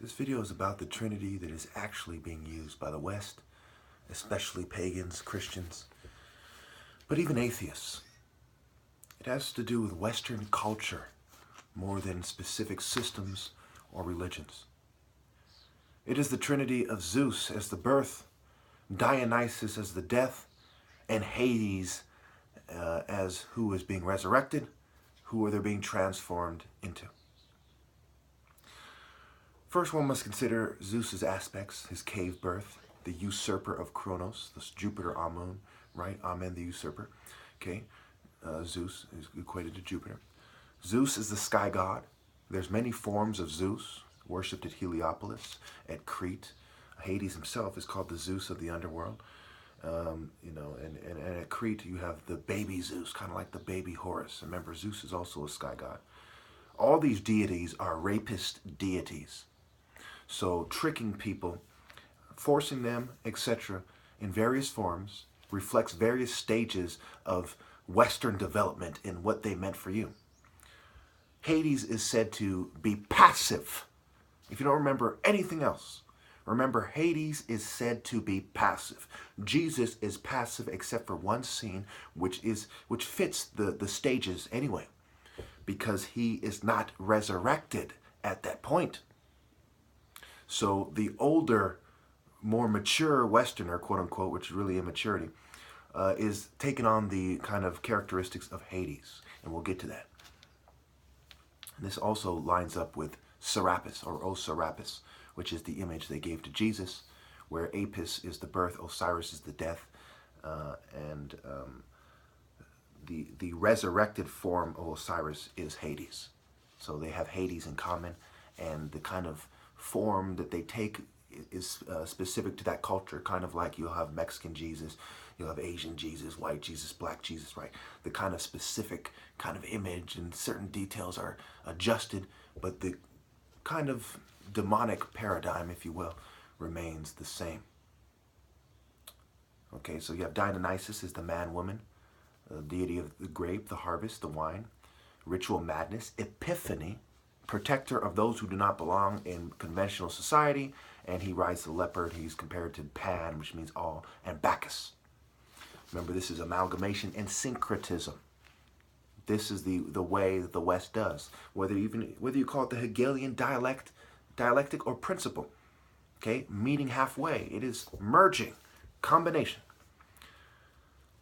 This video is about the Trinity that is actually being used by the West, especially pagans, Christians, but even atheists. It has to do with Western culture more than specific systems or religions. It is the Trinity of Zeus as the birth, Dionysus as the death, and Hades as who is being resurrected, who are they being transformed into. First, one must consider Zeus's aspects, his cave birth, the usurper of Kronos, this Jupiter Amun, right? Amen, the usurper. Okay, Zeus is equated to Jupiter. Zeus is the sky god. There's many forms of Zeus, worshipped at Heliopolis, at Crete. Hades himself is called the Zeus of the underworld. And at Crete you have the baby Zeus, kind of like the baby Horus. Remember, Zeus is also a sky god. All these deities are rapist deities. So tricking people, forcing them, etc., in various forms, reflects various stages of Western development in what they meant for you. Hades is said to be passive. If you don't remember anything else, remember Hades is said to be passive. Jesus is passive except for one scene, which fits the stages anyway, because he is not resurrected at that point. So the older, more mature Westerner, quote unquote, which is really immaturity, is taking on the kind of characteristics of Hades, and we'll get to that. And this also lines up with Serapis, or Osiris, which is the image they gave to Jesus, where Apis is the birth, Osiris is the death, and the resurrected form of Osiris is Hades. So they have Hades in common, and the kind of form that they take is specific to that culture, kind of like you'll have Mexican Jesus, you'll have Asian Jesus, white Jesus, black Jesus, right? The kind of specific kind of image and certain details are adjusted, but the kind of demonic paradigm, if you will, remains the same. Okay, so you have Dionysus is the man-woman, the deity of the grape, the harvest, the wine, ritual madness, epiphany, protector of those who do not belong in conventional society, and he rides the leopard. He's compared to Pan, which means all, and Bacchus. Remember, this is amalgamation and syncretism. This is the way that the West does, whether you call it the Hegelian dialectic or principle. Okay, meeting halfway. It is merging, combination.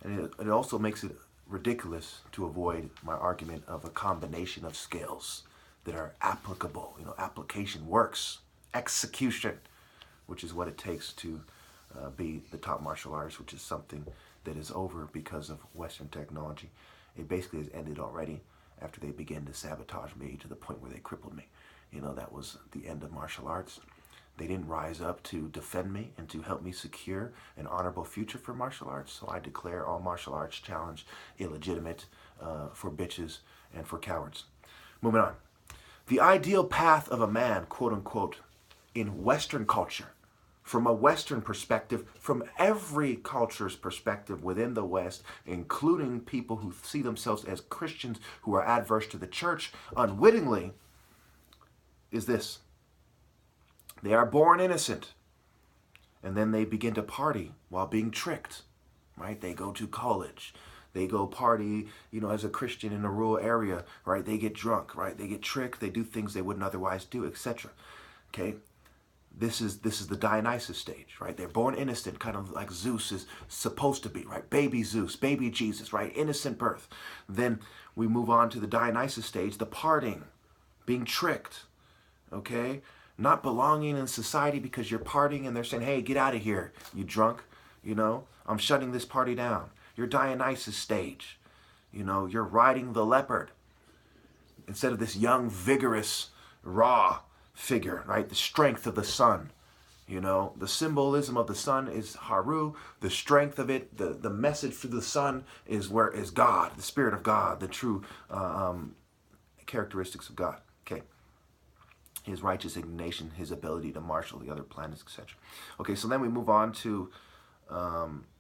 And it also makes it ridiculous to avoid my argument of a combination of scales that are applicable. Application works, execution, which is what it takes to be the top martial artist, which is something that is over because of Western technology. It basically has ended already after they began to sabotage me to the point where they crippled me. That was the end of martial arts. They didn't rise up to defend me and to help me secure an honorable future for martial arts, so I declare all martial arts challenge illegitimate for bitches and for cowards. Moving on. The ideal path of a man, quote unquote, in Western culture, from a Western perspective, from every culture's perspective within the West, including people who see themselves as Christians who are adverse to the church unwittingly, is this. They are born innocent, and then they begin to party while being tricked, right? They go to college. They go party, as a Christian in a rural area, right? They get drunk, right? They get tricked. They do things they wouldn't otherwise do, etc. Okay? This is the Dionysus stage, right? They're born innocent, kind of like Zeus is supposed to be, right? Baby Zeus, baby Jesus, right? Innocent birth. Then we move on to the Dionysus stage, the partying, being tricked, okay? Not belonging in society because you're partying and they're saying, hey, get out of here, you drunk, I'm shutting this party down. Your Dionysus stage, you're riding the leopard instead of this young, vigorous, raw figure, right? The strength of the sun, the symbolism of the sun is Haru. The strength of it, the message for the sun is God, the Spirit of God, the true characteristics of God. Okay. His righteous indignation, his ability to marshal the other planets, etc. Okay, so then we move on to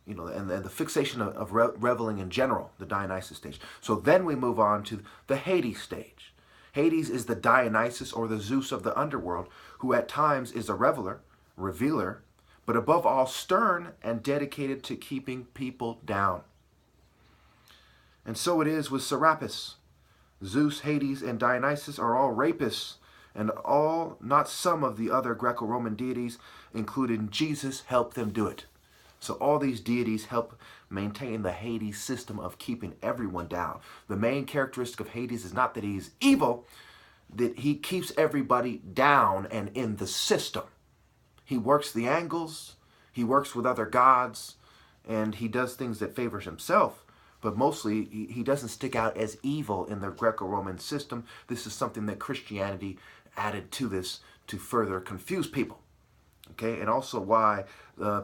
and the fixation of reveling in general, the Dionysus stage. So then we move on to the Hades stage. Hades is the Dionysus or the Zeus of the underworld, who at times is a revealer, but above all stern and dedicated to keeping people down. And so it is with Serapis. Zeus, Hades, and Dionysus are all rapists, and all, not some of the other Greco-Roman deities, including Jesus, help them do it. So all these deities help maintain the Hades system of keeping everyone down. The main characteristic of Hades is not that he's evil, that he keeps everybody down and in the system. He works the angles, he works with other gods, and he does things that favors himself. But mostly, he doesn't stick out as evil in the Greco-Roman system. This is something that Christianity added to this to further confuse people. Okay, and also why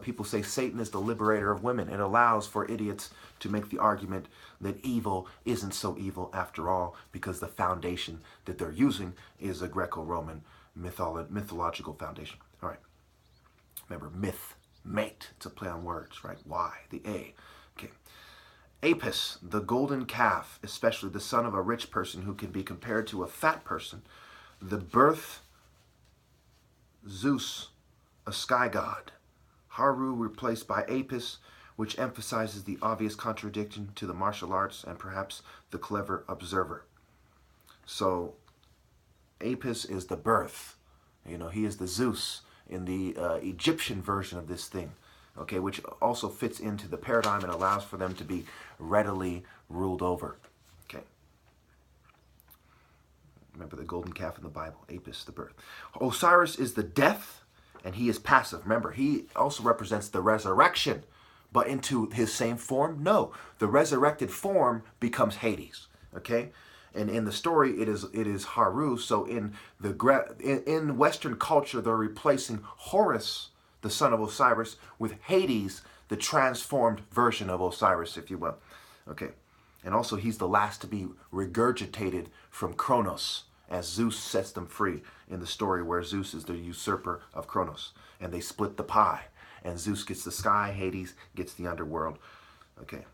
people say Satan is the liberator of women. It allows for idiots to make the argument that evil isn't so evil after all, because the foundation that they're using is a Greco-Roman mythological foundation. All right, remember, myth, mate, it's a play on words, right? Y, the A. Okay. Apis, the golden calf, especially the son of a rich person who can be compared to a fat person. The birth, Zeus, a sky god. Haru replaced by Apis, which emphasizes the obvious contradiction to the martial arts and perhaps the clever observer. So Apis is the birth. You know, he is the Zeus in the Egyptian version of this thing. Okay, which also fits into the paradigm and allows for them to be readily ruled over. Okay. Remember the golden calf in the Bible, Apis, the birth. Osiris is the death, and he is passive. Remember, he also represents the resurrection, but into his same form? No, the resurrected form becomes Hades. Okay, and in the story, it is Haru. So in Western culture, they're replacing Horus, the son of Osiris, with Hades, the transformed version of Osiris, if you will. Okay, and also he's the last to be regurgitated from Kronos, as Zeus sets them free in the story where Zeus is the usurper of Kronos, and they split the pie, and Zeus gets the sky, Hades gets the underworld. Okay,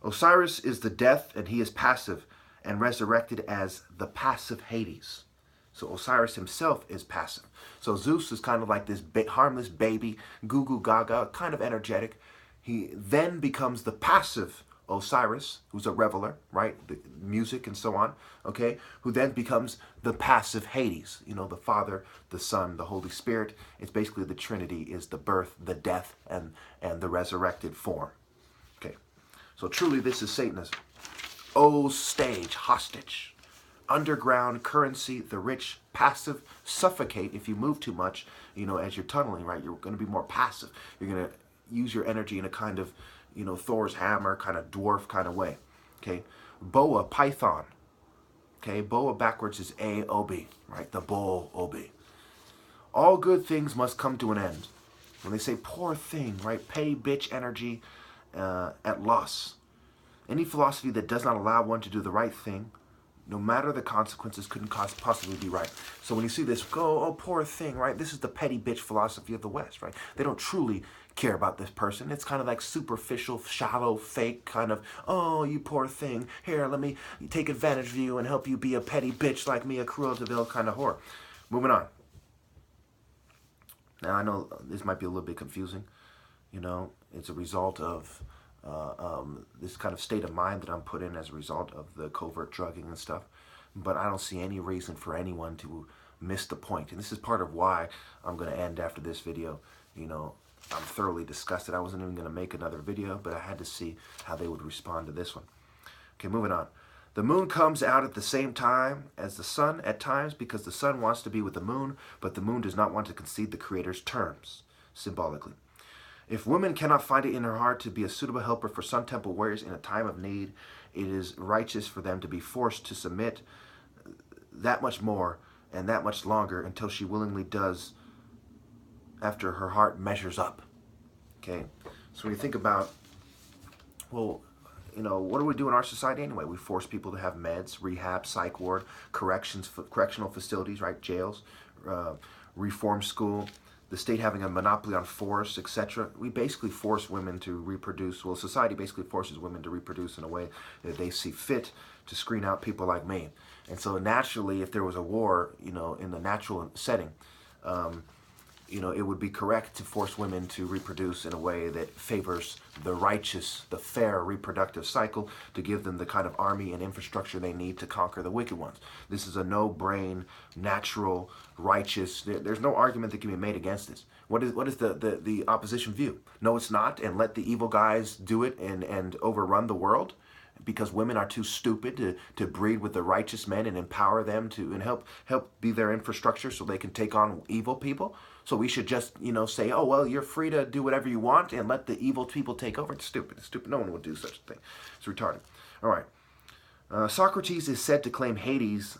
Osiris is the death, and he is passive, and resurrected as the passive Hades. So Osiris himself is passive. So Zeus is kind of like this harmless baby, goo goo gaga, kind of energetic. He then becomes the passive Osiris, who's a reveler, right? The music and so on, okay? Who then becomes the passive Hades. You know, the Father, the Son, the Holy Spirit. It's basically the Trinity is the birth, the death, and the resurrected form. Okay, so truly this is Satanism. O's stage, hostage. Underground currency, the rich, passive, suffocate if you move too much, you know, as you're tunneling, right? You're going to be more passive. You're going to use your energy in a kind of, you know, Thor's hammer, kind of dwarf kind of way. Okay. Boa, python. Okay. Boa backwards is A-O-B, right? The bull, O-B. All good things must come to an end. When they say poor thing, right? Petty bitch energy at loss. Any philosophy that does not allow one to do the right thing, no matter the consequences, couldn't possibly be right. So when you see this, oh, poor thing, right? This is the petty bitch philosophy of the West, right? They don't truly care about this person. It's kind of like superficial, shallow, fake kind of, oh, you poor thing. Here, let me take advantage of you and help you be a petty bitch like me, a Cruella de Vil kind of whore. Moving on. Now, I know this might be a little bit confusing. You know, it's a result of this kind of state of mind that I'm put in as a result of the covert drugging and stuff. But I don't see any reason for anyone to miss the point. And this is part of why I'm going to end after this video. You know, I'm thoroughly disgusted. I wasn't even going to make another video, but I had to see how they would respond to this one. Okay, moving on. The moon comes out at the same time as the sun at times because the sun wants to be with the moon, but the moon does not want to concede the creator's terms, symbolically. If woman cannot find it in her heart to be a suitable helper for Sun Temple warriors in a time of need, it is righteous for them to be forced to submit that much more and that much longer until she willingly does after her heart measures up. Okay, so when you think about, well, you know, what do we do in our society anyway? We force people to have meds, rehab, psych ward, correctional facilities, right? Jails, reform school, the state having a monopoly on force, etc. We basically force women to reproduce. Well, society basically forces women to reproduce in a way that they see fit to screen out people like me. And so naturally, if there was a war, in the natural setting, it would be correct to force women to reproduce in a way that favors the righteous, the fair reproductive cycle, to give them the kind of army and infrastructure they need to conquer the wicked ones. This is a no-brain, natural, righteous. There's no argument that can be made against this. What is the opposition view? No, it's not, and let the evil guys do it and overrun the world, because women are too stupid to breed with the righteous men and empower them and help be their infrastructure so they can take on evil people. So we should just, say, oh, well, you're free to do whatever you want and let the evil people take over. It's stupid. It's stupid. No one would do such a thing. It's retarded. All right. Socrates is said to claim Hades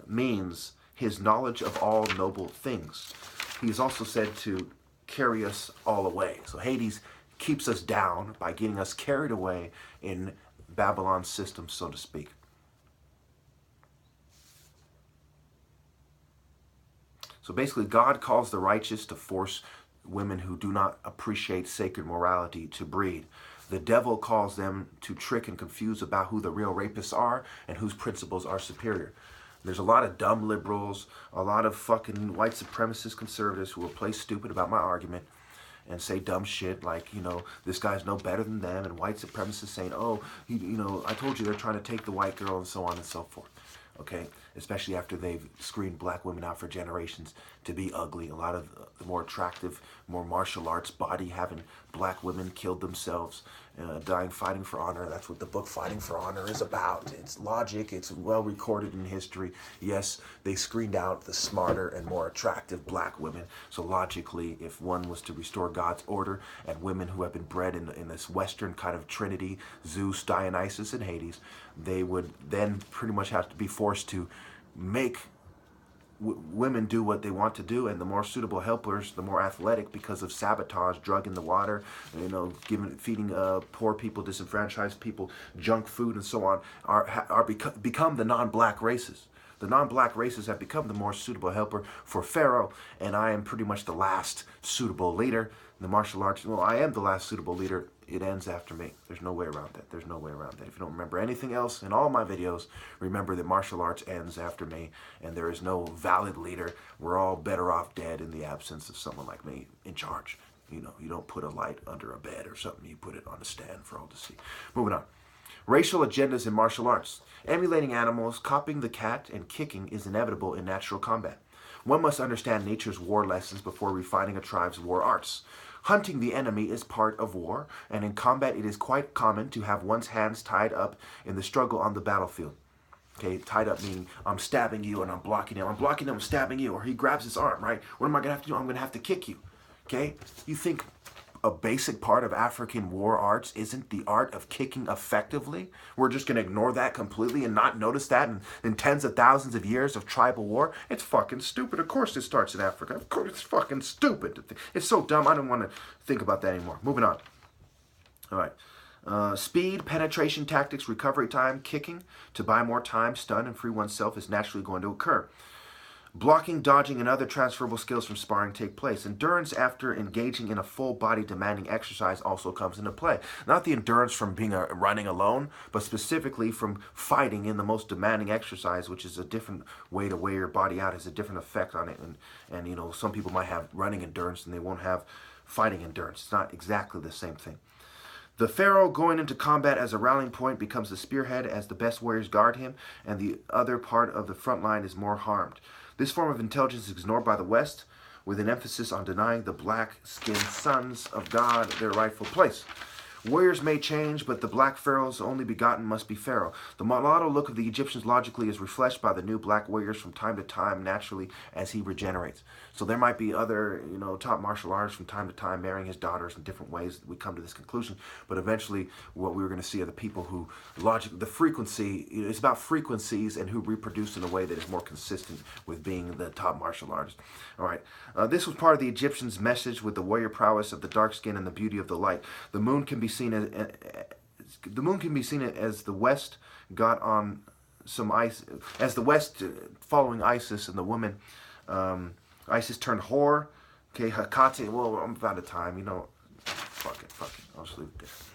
means his knowledge of all noble things. He is also said to carry us all away. So Hades keeps us down by getting us carried away in Babylon's system, so to speak. So basically, God calls the righteous to force women who do not appreciate sacred morality to breed. The devil calls them to trick and confuse about who the real rapists are and whose principles are superior. There's a lot of dumb liberals, a lot of fucking white supremacist conservatives who will play stupid about my argument and say dumb shit like, this guy's no better than them, and white supremacists saying, oh, I told you they're trying to take the white girl, and so on and so forth. Okay, especially after they've screened black women out for generations to be ugly. A lot of the more attractive, more martial arts body-having black women killed themselves, dying fighting for honor. That's what the book Fighting for Honor is about. It's logic. It's well recorded in history. Yes, they screened out the smarter and more attractive black women. So logically, if one was to restore God's order and women who have been bred in this Western kind of trinity, Zeus, Dionysus, and Hades, they would then pretty much have to be forced to make women do what they want to do, and the more suitable helpers, the more athletic, because of sabotage, drug in the water, feeding poor people, disenfranchised people, junk food, and so on, become the non-black races. The non-black races have become the more suitable helper for Pharaoh, and I am pretty much the last suitable leader. The martial arts, well, I am the last suitable leader. It ends after me. There's no way around that. There's no way around that. If you don't remember anything else in all my videos, remember that martial arts ends after me, and there is no valid leader. We're all better off dead in the absence of someone like me in charge. You don't put a light under a bed or something. You put it on a stand for all to see. Moving on. Racial agendas in martial arts. Emulating animals, copying the cat, and kicking is inevitable in natural combat. One must understand nature's war lessons before refining a tribe's war arts. Hunting the enemy is part of war, and in combat it is quite common to have one's hands tied up in the struggle on the battlefield. Okay, tied up meaning I'm stabbing you and I'm blocking him. I'm blocking him, I'm stabbing you. Or he grabs his arm, right? What am I going to have to do? I'm going to have to kick you. Okay? You think a basic part of African war arts isn't the art of kicking effectively? We're just going to ignore that completely and not notice that in tens of thousands of years of tribal war? It's fucking stupid. Of course it starts in Africa. Of course it's fucking stupid. It's so dumb I don't want to think about that anymore. Moving on. All right. Speed, penetration tactics, recovery time, kicking to buy more time, stun, and free oneself is naturally going to occur. Blocking, dodging, and other transferable skills from sparring take place. Endurance after engaging in a full-body demanding exercise also comes into play. Not the endurance from running alone, but specifically from fighting in the most demanding exercise, which is a different way to wear your body out, has a different effect on it. And some people might have running endurance and they won't have fighting endurance. It's not exactly the same thing. The Pharaoh going into combat as a rallying point becomes the spearhead as the best warriors guard him, and the other part of the front line is more harmed. This form of intelligence is ignored by the West, with an emphasis on denying the black-skinned sons of God their rightful place. Warriors may change, but the black Pharaoh's only begotten must be Pharaoh. The mulatto look of the Egyptians logically is refreshed by the new black warriors from time to time, naturally, as he regenerates. So there might be other, top martial artists from time to time marrying his daughters in different ways. We come to this conclusion. But eventually, what we're going to see are the people who, the frequency, it's about frequencies and who reproduce in a way that is more consistent with being the top martial artist. All right. This was part of the Egyptians' message with the warrior prowess of the dark skin and the beauty of the light. The moon can be seen as the West got on some ice, as the West following Isis, and the woman Isis turned whore Okay, Hecate. Well, I'm out of time. You know, fuck it. I'll just leave it there.